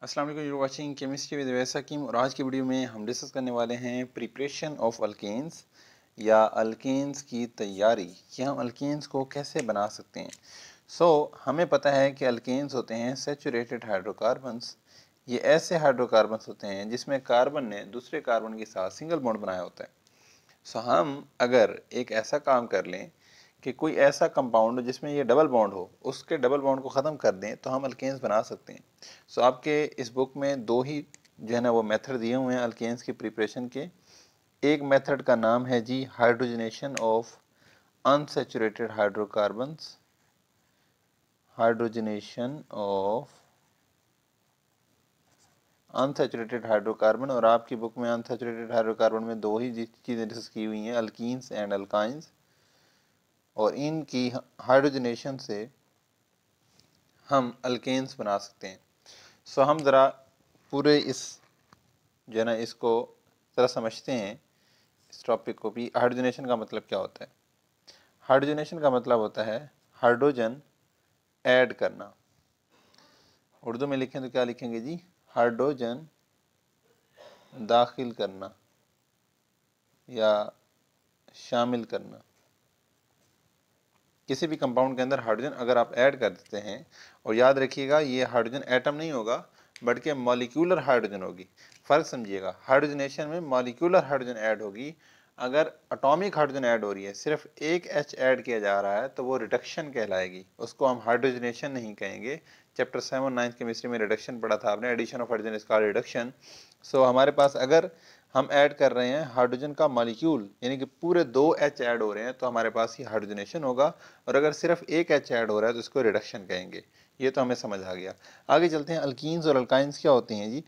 अस्सलाम वालेकुम, you watching chemistry with वैस हकीम। और आज की वीडियो में हम डिस्कस करने वाले हैं प्रिपरेशन ऑफ अल्केन्स या अल्केन्स की तैयारी कि हम अल्केन्स को कैसे बना सकते हैं। हमें पता है कि अल्केन्स होते हैं सैचुरेटेड हाइड्रोकार्बन्स। ये ऐसे हाइड्रोकार्बन्स होते हैं जिसमें कार्बन ने दूसरे कार्बन के साथ सिंगल बॉन्ड बनाया होता है। हम अगर एक ऐसा काम कर लें कि कोई ऐसा कंपाउंड जिसमें ये डबल बॉन्ड हो, उसके डबल बॉन्ड को ख़त्म कर दें तो हम अल्केन्स बना सकते हैं। आपके इस बुक में दो ही जो है ना वो मेथड दिए हुए हैं अल्केन्स की प्रिपरेशन के। एक मेथड का नाम है जी hydrogenation of unsaturated hydrocarbons, hydrogenation of unsaturated hydrocarbon. और आपकी बुक में अनसैचुरेटेड हाइड्रोकार्बन में दो ही चीज़ें डिस्कस की हुई हैं, अल्कीन्स एंड अल्काइंस। और इनकी हाइड्रोजनेशन से हम अल्केन्स बना सकते हैं। हम ज़रा पूरे इस जो है ना इसको ज़रा समझते हैं, इस टॉपिक को भी। हाइड्रोजनेशन का मतलब क्या होता है? हाइड्रोजनेशन का मतलब होता है हाइड्रोजन ऐड करना। उर्दू में लिखें तो क्या लिखेंगे जी? हाइड्रोजन दाखिल करना या शामिल करना। किसी भी कंपाउंड के अंदर हाइड्रोजन अगर आप ऐड कर देते हैं, और याद रखिएगा ये हाइड्रोजन एटम नहीं होगा बल्कि मॉलिक्यूलर हाइड्रोजन होगी। फ़र्क समझिएगा, हाइड्रोजनेशन में मॉलिक्यूलर हाइड्रोजन ऐड होगी। अगर एटॉमिक हाइड्रोजन ऐड हो रही है, सिर्फ एक H ऐड किया जा रहा है, तो वो रिडक्शन कहलाएगी, उसको हम हाइड्रोजनेशन नहीं कहेंगे। चैप्टर 7 9th केमिस्ट्री में रिडक्शन पढ़ा था आपने, addition of hydrogen is called reduction. हमारे पास अगर हम ऐड कर रहे हैं हाइड्रोजन का मॉलिक्यूल, यानी कि पूरे दो H ऐड हो रहे हैं, तो हमारे पास ही हाइड्रोजनेशन होगा। और अगर सिर्फ एक H ऐड हो रहा है तो इसको रिडक्शन कहेंगे। ये तो हमें समझ आ गया। आगे चलते हैं, अल्कीन्स और अल्काइंस क्या होती हैं जी?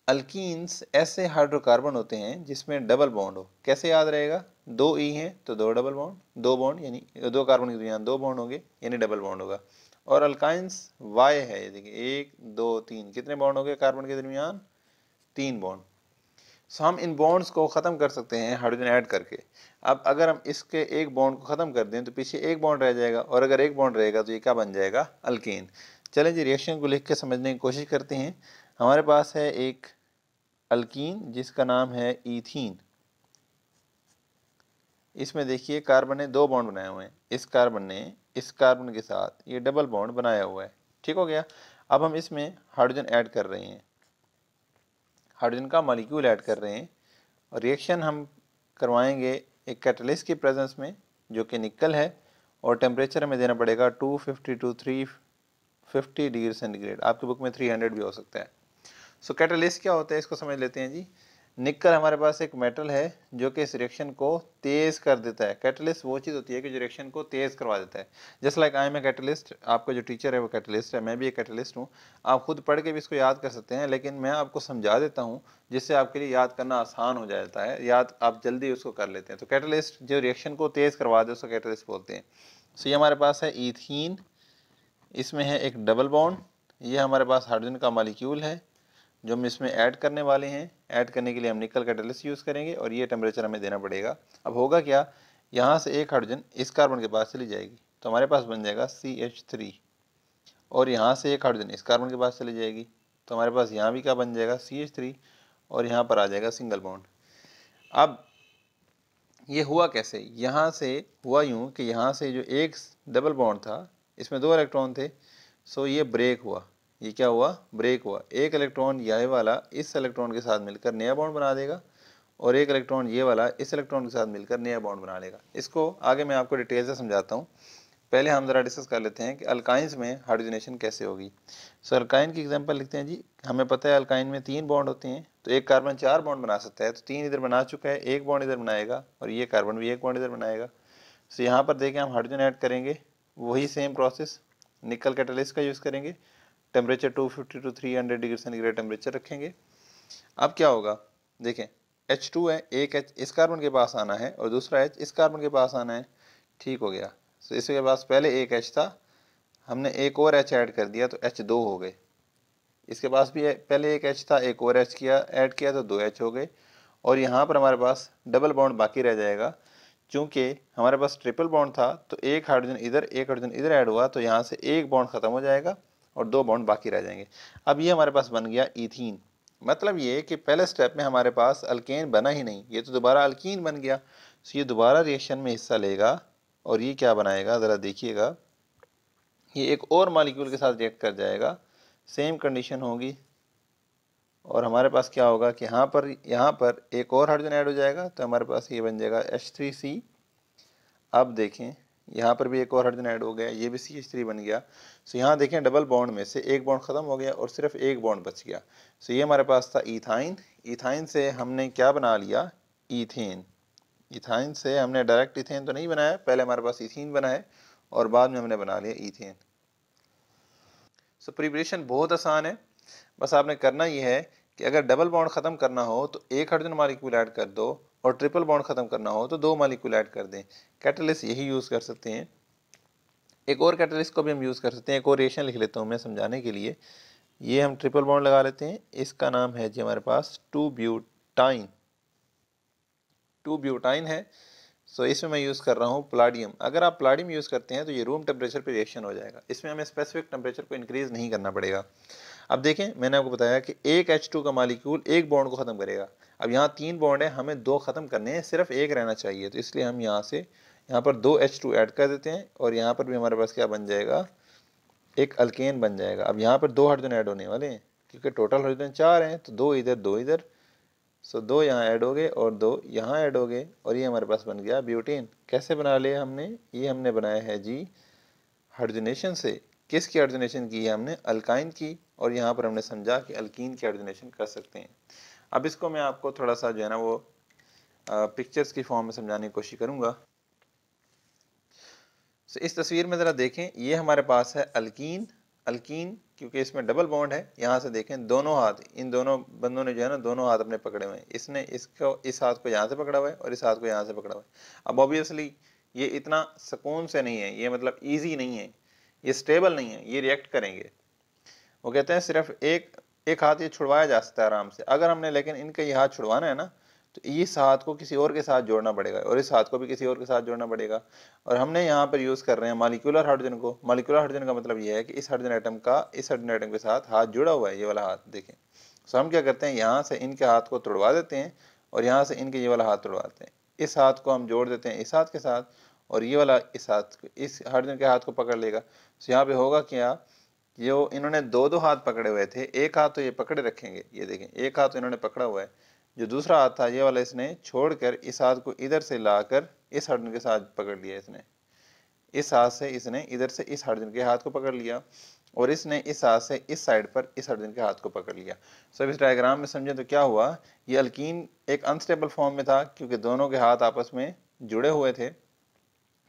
अल्कीन्स ऐसे हाइड्रोकार्बन होते हैं जिसमें डबल बॉन्ड हो। कैसे याद रहेगा? दो ई हैं तो दो डबल बॉन्ड, दो बॉन्ड यानी दो कार्बन के दरमियान दो बॉन्ड होंगे, यानी डबल बॉन्ड होगा। और अल्काइंस वाई है, ये देखिए 1 2 3, कितने बॉन्ड हो गए कार्बन के दरमियान? 3 बॉन्ड। हम इन बॉन्ड्स को ख़त्म कर सकते हैं हाइड्रोजन ऐड करके। अब अगर हम इसके एक बॉन्ड को ख़त्म कर दें तो पीछे एक बॉन्ड रह जाएगा, और अगर एक बॉन्ड रहेगा तो ये क्या बन जाएगा? अल्केन। चलें जी, रिएक्शन को लिख के समझने की कोशिश करते हैं। हमारे पास है एक अल्कीन जिसका नाम है ईथीन। इसमें देखिए कार्बन ने दो बॉन्ड बनाए हुए हैं, इस कार्बन ने इस कार्बन के साथ ये डबल बॉन्ड बनाया हुआ है। ठीक हो गया। अब हम इसमें हाइड्रोजन ऐड कर रहे हैं, हाइड्रोजन का मॉलिक्यूल ऐड कर रहे हैं, और रिएक्शन हम करवाएंगे एक कैटलिस्ट की प्रेजेंस में जो कि निकल है। और टेम्परेचर हमें देना पड़ेगा 250 टू 350 डिग्री सेंटीग्रेड। आपकी बुक में 300 भी हो सकता है। कैटलिस्ट क्या होता है इसको समझ लेते हैं जी। निकल हमारे पास एक मेटल है जो कि इस रिएक्शन को तेज़ कर देता है। कैटलिस्ट वो चीज़ होती है कि जो रिएक्शन को तेज़ करवा देता है। Just like I am a catalyst, आपका जो टीचर है वो कैटलिस्ट है, मैं भी एक कैटलिस्ट हूँ। आप खुद पढ़ के भी इसको याद कर सकते हैं, लेकिन मैं आपको समझा देता हूँ जिससे आपके लिए याद करना आसान हो जाता है, याद आप जल्दी उसको कर लेते हैं। तो कैटलिस्ट जो रिएक्शन को तेज़ करवा दे उसको कैटलिस्ट बोलते हैं। ये हमारे पास है ईथीन, इसमें है एक डबल बॉन्ड। ये हमारे पास हाइड्रोजन का मॉलिक्यूल है जो हम इसमें ऐड करने वाले हैं। ऐड करने के लिए हम निकल कैटलिस्ट यूज़ करेंगे, और ये टेम्परेचर हमें देना पड़ेगा। अब होगा क्या, यहाँ से एक हाइड्रोजन इस कार्बन के पास चली जाएगी तो हमारे पास बन जाएगा CH3, और यहाँ से एक हाइड्रोजन इस कार्बन के पास चली जाएगी तो हमारे पास यहाँ भी क्या बन जाएगा? CH3, और यहाँ पर आ जाएगा सिंगल बॉन्ड। अब ये हुआ कैसे? यहाँ से हुआ यूँ कि यहाँ से जो एक डबल बॉन्ड था इसमें दो इलेक्ट्रॉन थे, ये ब्रेक हुआ। ये क्या हुआ? ब्रेक हुआ। एक इलेक्ट्रॉन ये वाला इस इलेक्ट्रॉन के साथ मिलकर नया बॉन्ड बना देगा, और एक इलेक्ट्रॉन ये वाला इस इलेक्ट्रॉन के साथ मिलकर नया बॉन्ड बना लेगा। इसको आगे मैं आपको डिटेल से समझाता हूँ। पहले हम ज़रा डिस्कस कर लेते हैं कि अल्काइंस में हाइड्रोजनेशन कैसे होगी। अल्काइन की एग्जांपल लिखते हैं जी। हमें पता है अल्काइन में 3 बॉन्ड होते हैं, तो एक कार्बन 4 बॉन्ड बना सकता है, तो 3 इधर बना चुका है, एक बॉन्ड इधर बनाएगा, और ये कार्बन भी एक बॉन्ड इधर बनाएगा। यहाँ पर देखें हम हाइड्रोजन ऐड करेंगे, वही सेम प्रोसेस, निकल कैटलिस्ट का यूज़ करेंगे। Temperature 250 to 300 degree centigrade temperature रखेंगे। अब क्या होगा, देखें H2 है, एक H इस कार्बन के पास आना है और दूसरा H इस कार्बन के पास आना है। ठीक हो गया। इसके पास पहले एक H था, हमने एक और H ऐड कर दिया तो H2 हो गए। इसके पास भी पहले एक H था, एक और H किया ऐड किया तो 2 H हो गए। और यहाँ पर हमारे पास डबल बॉन्ड बाकी रह जाएगा, चूंकि हमारे पास ट्रिपल बॉन्ड था तो एक हाइड्रोजन इधर एक हाइड्रोजन इधर ऐड हुआ तो यहाँ से एक बॉन्ड खत्म हो जाएगा और दो बॉन्ड बाकी रह जाएंगे। अब ये हमारे पास बन गया ईथीन। मतलब ये कि पहले स्टेप में हमारे पास अल्केन बना ही नहीं, ये तो दोबारा अल्कीन बन गया। तो ये दोबारा रिएक्शन में हिस्सा लेगा और ये क्या बनाएगा ज़रा देखिएगा, ये एक और मॉलिक्यूल के साथ रिएक्ट कर जाएगा, सेम कंडीशन होगी और हमारे पास क्या होगा कि यहाँ पर एक और हाइड्रोजन ऐड हो जाएगा तो हमारे पास ये बन जाएगा H3C। अब देखें यहाँ पर भी एक और हाइड्रोजन ऐड हो गया, ये भी CH3 बन गया। सो यहाँ देखें डबल बॉन्ड में से एक बॉन्ड ख़त्म हो गया और सिर्फ एक बॉन्ड बच गया। सो ये हमारे पास था इथाइन। इथाइन से हमने क्या बना लिया, ईथेन। इथाइन से हमने डायरेक्ट इथेन तो नहीं बनाया, पहले हमारे पास इथीन बना है और बाद में हमने बना लिया ईथेन। सो प्रिपरेशन बहुत आसान है, बस आपने करना ये है कि अगर डबल बॉन्ड ख़त्म करना हो तो एक हाइड्रोजन मॉलिक्यूल ऐड कर दो और ट्रिपल बॉन्ड ख़त्म करना हो तो दो मॉलिक्यूल ऐड कर दें। कैटलिस्ट यही यूज़ कर सकते हैं। एक और कैटलिस्ट को भी हम यूज़ कर सकते हैं, एक और रिएक्शन लिख लेता हूँ मैं समझाने के लिए। ये हम ट्रिपल बॉन्ड लगा लेते हैं, इसका नाम है जी हमारे पास 2 ब्यूटाइन। 2 ब्यूटाइन है। सो इसमें मैं यूज़ कर रहा हूँ प्लाडियम। अगर आप प्लाडियम यूज़ करते हैं तो ये रूम टेम्परेचर पर रिएक्शन हो जाएगा, इसमें हमें स्पेसिफिक टेम्परेचर को इंक्रीज़ नहीं करना पड़ेगा। अब देखें मैंने आपको बताया कि एक H2 का मॉलिक्यूल एक बॉन्ड को ख़त्म करेगा। अब यहाँ 3 बॉन्ड है, हमें 2 ख़त्म करने हैं, सिर्फ एक रहना चाहिए, तो इसलिए हम यहाँ पर 2 H2 ऐड कर देते हैं और यहाँ पर भी हमारे पास क्या बन जाएगा, एक अल्केन बन जाएगा। अब यहाँ पर 2 हाइड्रोजन ऐड होने वाले हैं क्योंकि टोटल हाइड्रोजन 4 हैं, तो 2 इधर 2 इधर। सो 2 यहाँ ऐड हो गए और 2 यहाँ ऐड हो गए और ये हमारे पास बन गया ब्यूटेन। कैसे बना लिया हमने, ये हमने बनाया है जी हाइड्रोजनेशन से। किसकी हाइड्रोजनेशन की है हमने, अल्काइन की, और यहाँ पर हमने समझा कि अल्कीन की हाइड्रोजनेशन कर सकते हैं। अब इसको मैं आपको थोड़ा सा जो है ना वो पिक्चर्स की फॉर्म में समझाने की कोशिश करूँगा। सो इस तस्वीर में ज़रा देखें, ये हमारे पास है अल्कीन। अल्कीन क्योंकि इसमें डबल बॉन्ड है, यहाँ से देखें दोनों हाथ, इन दोनों बंदों ने जो है ना दोनों हाथ अपने पकड़े हुए हैं। इसने इसको इस हाथ को यहाँ से पकड़ा हुआ है और इस हाथ को यहाँ से पकड़ा हुआ है। अब ऑब्वियसली ये इतना सुकून से नहीं है, ये मतलब ईजी नहीं है, ये स्टेबल नहीं है, ये रिएक्ट करेंगे। वो कहते हैं सिर्फ एक एक हाथ ये छुड़वाया जा सकता है आराम से। अगर हमने लेकिन इनका ये हाथ छुड़वाना है ना तो इस हाथ को किसी और के साथ जोड़ना पड़ेगा और इस हाथ को भी किसी और के साथ जोड़ना पड़ेगा। और हमने यहाँ पर यूज़ कर रहे हैं मॉलिक्यूलर हाइड्रोजन को। मॉलिक्यूलर हाइड्रोजन का मतलब ये है कि इस हाइड्रोजन एटम का इस हाइड्रोजन एटम के साथ हाथ जुड़ा हुआ है, ये वाला हाथ देखें। सो हम क्या करते हैं, यहाँ से इनके हाथ को तोड़वा देते हैं और यहाँ से इनके ये वाला हाथ तोड़वाते हैं। इस हाथ को हम जोड़ देते हैं इस हाथ के साथ और ये वाला इस हाथ इस हाइड्रोजन के हाथ को पकड़ लेगा। सो यहाँ पे होगा क्या, जो इन्होंने दो दो हाथ पकड़े हुए थे, एक हाथ तो ये पकड़े रखेंगे, ये देखें एक हाथ तो इन्होंने पकड़ा हुआ है, जो दूसरा हाथ था ये वाला इसने छोड़कर इस हाथ को इधर से लाकर इस हाइड्रोजन के साथ पकड़ लिया। इसने इस हाथ से इसने इधर से इस हाइड्रोजन के हाथ को पकड़ लिया और इसने इस हाथ से इस साइड पर इस हाइड्रोजन के हाथ को पकड़ लिया। सब इस डायग्राम में समझे तो क्या हुआ, ये अल्कीन एक अनस्टेबल फॉर्म में था क्योंकि दोनों के हाथ आपस में जुड़े हुए थे।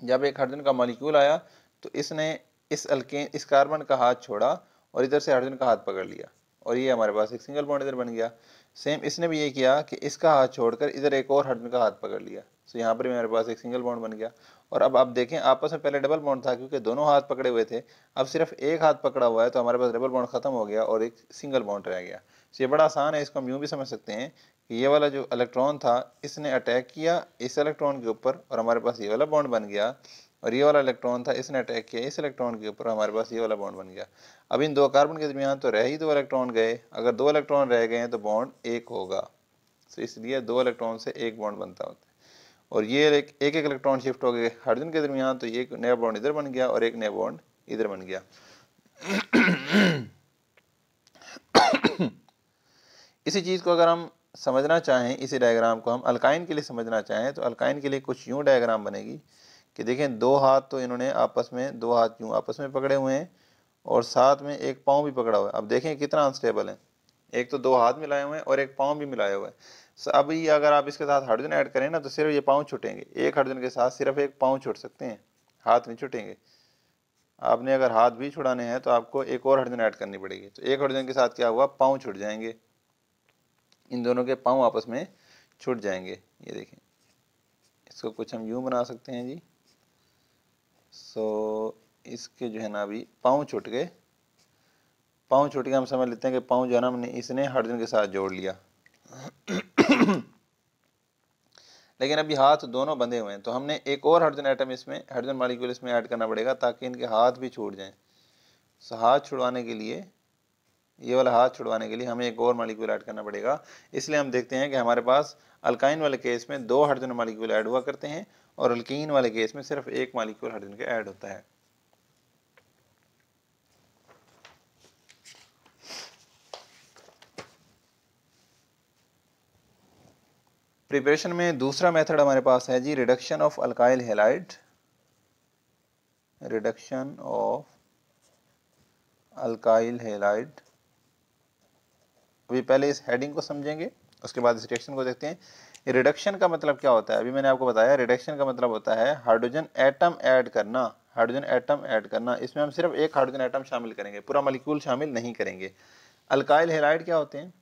जब एक हाइड्रोजन का मॉलिक्यूल आया तो इसने इस अल्केन इस कार्बन का हाथ छोड़ा और इधर से हाइड्रोजन का हाथ पकड़ लिया और ये हमारे पास एक सिंगल बॉन्ड इधर बन गया। सेम इसने भी ये किया कि इसका हाथ छोड़कर इधर एक और हाइड्रोजन का हाथ पकड़ लिया। सो यहाँ पर भी हमारे पास एक सिंगल बॉन्ड बन गया। और अब आप देखें आपस में पहले डबल बॉन्ड था क्योंकि दोनों हाथ पकड़े हुए थे, अब सिर्फ एक हाथ पकड़ा हुआ है तो हमारे पास डबल बॉन्ड खत्म हो गया और एक सिंगल बॉन्ड रह गया। सो ये बड़ा आसान है, इसको हम यूँ भी समझ सकते हैं कि ये वाला जो इलेक्ट्रॉन था इसने अटैक किया इस इलेक्ट्रॉन के ऊपर और हमारे पास ये वाला बॉन्ड बन गया, और ये वाला इलेक्ट्रॉन था इसने अटैक किया इस इलेक्ट्रॉन के ऊपर, हमारे पास ये वाला बॉन्ड बन गया। अब इन दो कार्बन के दरमियान तो रह ही दो इलेक्ट्रॉन गए, अगर दो इलेक्ट्रॉन रह गए हैं तो बॉन्ड एक होगा। तो इसलिए दो इलेक्ट्रॉन से एक बॉन्ड बनता होता है और ये एक इलेक्ट्रॉन शिफ्ट हो गए हाइड्रोजन के दरमियान, तो ये एक नया बॉन्ड इधर बन गया और एक नया बॉन्ड इधर बन गया। इसी चीज़ को अगर हम समझना चाहें, इसी डायग्राम को हम अल्काइन के लिए समझना चाहें तो अल्काइन के लिए कुछ यूँ डायग्राम बनेगी कि देखें दो हाथ तो इन्होंने आपस में दो हाथ यूँ आपस में पकड़े हुए हैं और साथ में एक पाँव भी पकड़ा हुआ है। अब देखें कितना अनस्टेबल है, एक तो दो हाथ मिलाए हुए हैं और एक पाँव भी मिलाया हुआ है। सो अब ये अगर आप इसके साथ हाइड्रोजन ऐड करें ना तो सिर्फ ये पाँव छूटेंगे, एक हाइड्रोजन के साथ सिर्फ एक पाँव छूट सकते हैं, हाथ नहीं छूटेंगे। आपने अगर हाथ भी छुड़ाने हैं तो आपको एक और हाइड्रोजन ऐड करनी पड़ेगी, तो एक हाइड्रोजन के साथ क्या हुआ, पाँव छूट जाएंगे, इन दोनों के पाँव आपस में छूट जाएंगे। ये देखें इसको कुछ हम यूँ बना सकते हैं जी। सो इसके जो है ना अभी पाँव छूट गए, पाँव छूट के हम समझ लेते हैं कि पाँव जो है ना हमने इसने हाइड्रोजन के साथ जोड़ लिया। लेकिन अभी हाथ दोनों बंधे हुए हैं, तो हमने एक और हाइड्रोजन एटम इसमें, हाइड्रोजन मॉलिक्यूल इसमें ऐड करना पड़ेगा ताकि इनके हाथ भी छूट जाएं। सो हाथ छुड़वाने के लिए, ये वाला हाथ छुड़वाने के लिए हमें एक और मॉलिक्यूल ऐड करना पड़ेगा। इसलिए हम देखते हैं कि हमारे पास अल्काइन वाले केस में 2 हाइड्रोजन मॉलिक्यूल ऐड हुआ करते हैं और अल्कीन वाले केस में सिर्फ एक मॉलिक्यूल हाइड्रोजन का ऐड होता है। प्रिपरेशन में दूसरा मेथड हमारे पास है जी reduction of alkyl halide, reduction of alkyl halide. अभी पहले इस हेडिंग को समझेंगे, उसके बाद इस रिएक्शन को देखते हैं। रिडक्शन का मतलब क्या होता है, अभी मैंने आपको बताया रिडक्शन का मतलब होता है हाइड्रोजन एटम ऐड करना, हाइड्रोजन एटम ऐड करना। इसमें हम सिर्फ एक हाइड्रोजन एटम शामिल करेंगे, पूरा मॉलिक्यूल शामिल नहीं करेंगे। अल्काइल हैलाइड क्या होते हैं,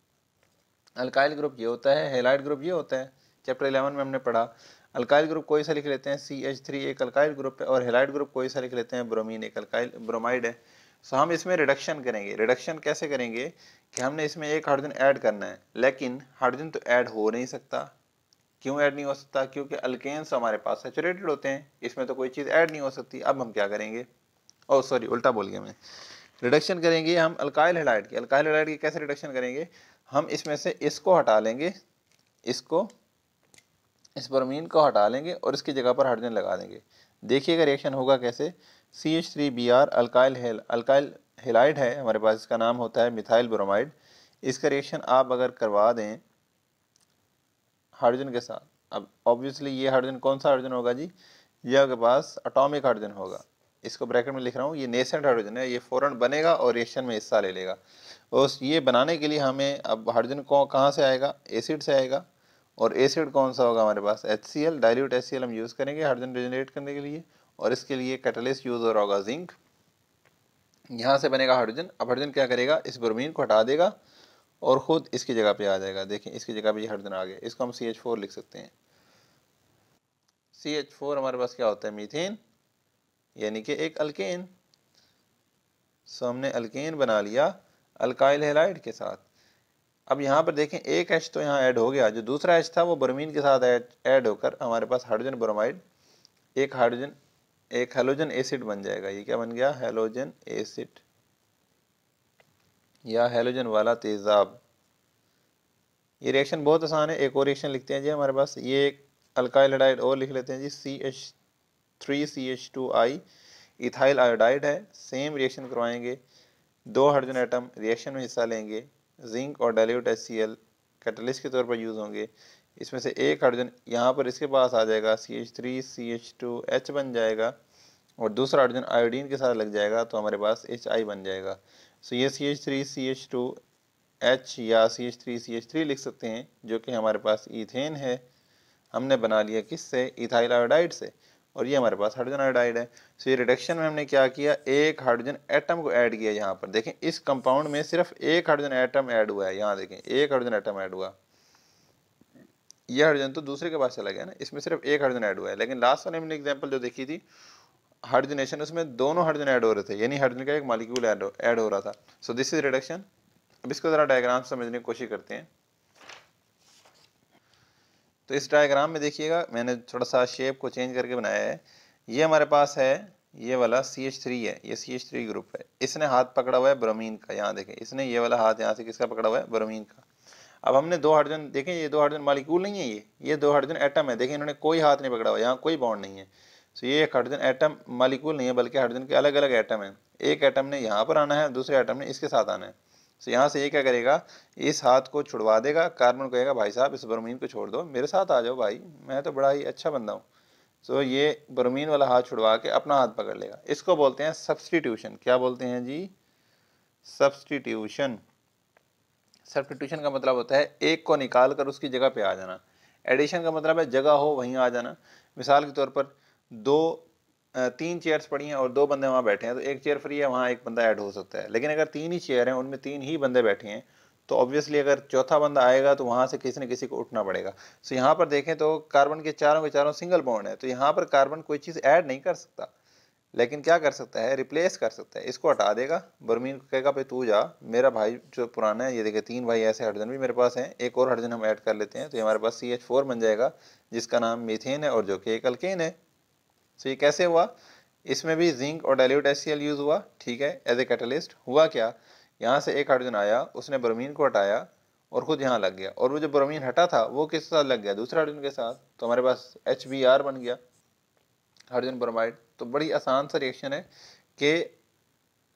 अल्काइल ग्रुप ये होता है, हैलाइड ग्रुप ये होता है। चैप्टर 11 में हमने पढ़ा। अल्काइल ग्रुप कोई सा लिख लेते हैं CH3 एक अल्काइल ग्रुप है, और हैलाइड ग्रुप कोई सा लिख लेते हैं ब्रोमीन एक अल्काइल ब्रोमाइड है। सो हम इसमें रिडक्शन करेंगे। रिडक्शन कैसे करेंगे कि हमने इसमें एक हाइड्रोजन ऐड करना है, लेकिन हाइड्रोजन तो ऐड हो नहीं सकता। क्यों ऐड नहीं हो सकता, क्योंकि अल्केन्स हमारे पास सैचुरेटेड होते हैं, इसमें तो कोई चीज़ ऐड नहीं हो सकती। अब हम क्या करेंगे, ओह सॉरी उल्टा बोल गया मैं। रिडक्शन करेंगे हम अल्काइल हैलाइड की। अल्काइल हैलाइड की कैसे रिडक्शन करेंगे, हम इसमें से इसको हटा लेंगे, इसको, इस ब्रोमीन को हटा लेंगे और इसकी जगह पर हाइड्रोजन लगा देंगे। देखिएगा रिएक्शन होगा कैसे। CH3Br अल्काइल हैलाइड है हमारे पास, इसका नाम होता है मिथाइल ब्रोमाइड। इसका रिएक्शन आप अगर करवा दें हाइड्रोजन के साथ, अब ऑब्वियसली ये हाइड्रोजन कौन सा हाइड्रोजन होगा जी, ये आपके पास एटॉमिक हाइड्रोजन होगा। इसको ब्रैकेट में लिख रहा हूँ, ये नेसेंट हाइड्रोजन है, ये फौरन बनेगा और रिएक्शन में हिस्सा ले लेगा। और ये बनाने के लिए हमें अब हाइड्रोजन को कहाँ से आएगा, एसिड से आएगा। और एसिड कौन सा होगा हमारे पास, HCl, डाइल्यूट HCl हम यूज़ करेंगे हाइड्रोजन रिजनरेट करने के लिए। और इसके लिए कैटलिस्ट यूज़ हो रहा होगा जिंक। यहाँ से बनेगा हाइड्रोजन। अब हाइड्रोजन क्या करेगा, इस ब्रोमीन को हटा देगा और ख़ुद इसकी जगह पे आ जाएगा। देखिए इसकी जगह पे ये हाइड्रोजन आ गया, इसको हम CH4 लिख सकते हैं। CH4 हमारे पास क्या होता है, मीथेन, यानी कि एक अल्केन। सो हमने अल्केन बना लिया अल्काइल हैलाइड के साथ। अब यहाँ पर देखें एक H तो यहाँ ऐड हो गया, जो दूसरा H था वो ब्रोमीन के साथ ऐड होकर हमारे पास हाइड्रोजन ब्रोमाइड एक हैलोजन एसिड बन जाएगा। ये क्या बन गया, हैलोजन एसिड या हैलोजन वाला तेजाब। ये रिएक्शन बहुत आसान है। एक और रिएक्शन लिखते हैं जी हमारे पास, ये एक अल्काइल हैलाइड और लिख लेते हैं जी, CH3CH2I इथाइल आयोडाइड है। सेम रिएक्शन करवाएंगे, 2 हाइड्रोजन एटम रिएक्शन में हिस्सा लेंगे, जिंक और डाइल्यूट HCl कैटलिस्ट के तौर पर यूज़ होंगे। इसमें से एक हाइड्रोजन यहाँ पर इसके पास आ जाएगा, CH3CH2H बन जाएगा, और दूसरा हाइड्रोजन आयोडीन के साथ लग जाएगा तो हमारे पास HI बन जाएगा। सो ये CH3CH2H या CH3CH3 लिख सकते हैं, जो कि हमारे पास ईथेन है। हमने बना लिया किससे, इथाइल आयोडाइड से, और ये हमारे पास हाइड्रोजन आयोडाइड है। सो ये रिडक्शन में हमने क्या किया, एक हाइड्रोजन एटम को ऐड किया। यहाँ पर देखें इस कंपाउंड में सिर्फ एक हाइड्रोजन एटम ऐड हुआ है, यहाँ देखें एक हाइड्रोजन एटम ऐड हुआ। ये हाइड्रोजन तो दूसरे के पास चला गया ना, इसमें सिर्फ एक हाइड्रोजन ऐड हुआ है। लेकिन लास्ट वाले हमने एग्जाम्पल जो देखी थी हाइड्रोजनेशन, उसमें दोनों हाइड्रोजन ऐड हो रहे थे, यानी हाइड्रोजन का एक मॉलिक्यूल ऐड हो रहा था। So this is reduction. अब इसको जरा डायग्राम समझने की कोशिश करते हैं। तो इस डायग्राम में देखिएगा मैंने थोड़ा सा शेप को चेंज करके बनाया है। ये हमारे पास है, ये वाला CH3 है, ये CH3 ग्रुप है। इसने हाथ पकड़ा हुआ है ब्रोमीन का, यहाँ देखें इसने ये वाला हाथ यहाँ से किसका पकड़ा हुआ है, ब्रोमीन का। अब हमने 2 हाइड्रोजन, देखें ये 2 हाइड्रोजन मॉलिक्यूल नहीं है, ये 2 हाइड्रोजन एटम है। देखें इन्होंने कोई हाथ नहीं पकड़ा हुआ, यहाँ कोई बॉन्ड नहीं है। सो ये एक हाइड्रोजन एटम मॉलिक्यूल नहीं है, बल्कि हाइड्रोजन के अलग अलग एटम है। एक एटम ने यहाँ पर आना है, दूसरे एटम ने इसके साथ आना है। सो यहाँ से ये क्या करेगा, इस हाथ को छुड़वा देगा, कार्बन कहेगा भाई साहब इस ब्रोमीन को छोड़ दो, मेरे साथ आ जाओ भाई, मैं तो बड़ा ही अच्छा बंदा हूँ। सो ये ब्रोमीन वाला हाथ छुड़वा के अपना हाथ पकड़ लेगा। इसको बोलते हैं सब्स्टिट्यूशन। क्या बोलते हैं जी, सब्स्टिट्यूशन। सब्स्टिट्यूशन का मतलब होता है एक को निकाल कर उसकी जगह पे आ जाना। एडिशन का मतलब है जगह हो वहीं आ जाना। मिसाल के तौर पर 3 चेयर्स पड़ी हैं और 2 बंदे वहाँ बैठे हैं, तो एक चेयर फ्री है, वहाँ एक बंदा ऐड हो सकता है। लेकिन अगर 3 ही चेयर हैं, उनमें 3 ही बंदे बैठे हैं, तो ऑब्वियसली अगर चौथा बंदा आएगा तो वहाँ से किसी न किसी को उठना पड़ेगा। सो यहाँ पर देखें तो कार्बन के चारों सिंगल बॉन्ड है, तो यहाँ पर कार्बन कोई चीज़ ऐड नहीं कर सकता। लेकिन क्या कर सकता है, रिप्लेस कर सकता है, इसको हटा देगा। ब्रोमीन को कहेगा भाई तू जा, मेरा भाई जो पुराना है, ये देखिए 3 भाई ऐसे हाइड्रोजन भी मेरे पास हैं, एक और हाइड्रोजन हम ऐड कर लेते हैं, तो ये हमारे पास CH4 बन जाएगा जिसका नाम मीथेन है और जो कि एक अल्केन है। तो ये कैसे हुआ, इसमें भी जिंक और डाइल्यूट HCl यूज हुआ, ठीक है, एज ए कैटलिस्ट। हुआ क्या, यहाँ से एक हाइड्रोजन आया, उसने ब्रोमीन को हटाया और खुद यहाँ लग गया, और वो जो ब्रोमीन हटा था वो किस साथ लग गया, दूसरे हाइड्रोजन के साथ, तो हमारे पास HBr बन गया, हाइड्रोजन ब्रोमाइड। तो बड़ी आसान सा रिएक्शन है कि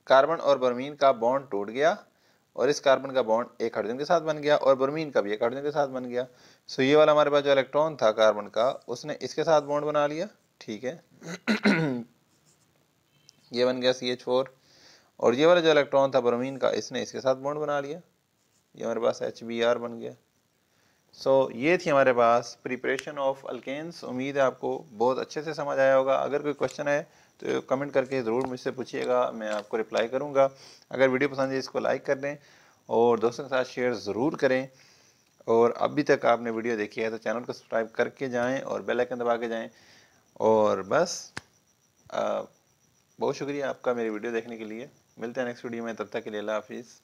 कार्बन और ब्रोमीन का बॉन्ड टूट गया और इस कार्बन का बॉन्ड एक हाइड्रोजन के साथ बन गया और ब्रोमीन का भी एक हाइड्रोजन के साथ बन गया। सो ये वाला हमारे पास जो इलेक्ट्रॉन था कार्बन का, उसने इसके साथ बॉन्ड बना लिया, ठीक है। ये बन गया CH4, और ये वाला जो इलेक्ट्रॉन था ब्रोमीन का, इसने इसके साथ बॉन्ड बना लिया, ये हमारे पास HBr बन गया। ये थी हमारे पास प्रिपरेशन ऑफ अल्केन्स। उम्मीद है आपको बहुत अच्छे से समझ आया होगा। अगर कोई क्वेश्चन है तो कमेंट करके ज़रूर मुझसे पूछिएगा, मैं आपको रिप्लाई करूँगा। अगर वीडियो पसंद है इसको लाइक कर दें और दोस्तों के साथ शेयर ज़रूर करें, और अभी तक आपने वीडियो देखी है तो चैनल को सब्सक्राइब करके जाएँ और बेल आइकन दबा के जाएँ। और बस बहुत शुक्रिया आपका मेरी वीडियो देखने के लिए। मिलते हैं नेक्स्ट वीडियो में, तब तक के लिए अल्लाह हाफिज़।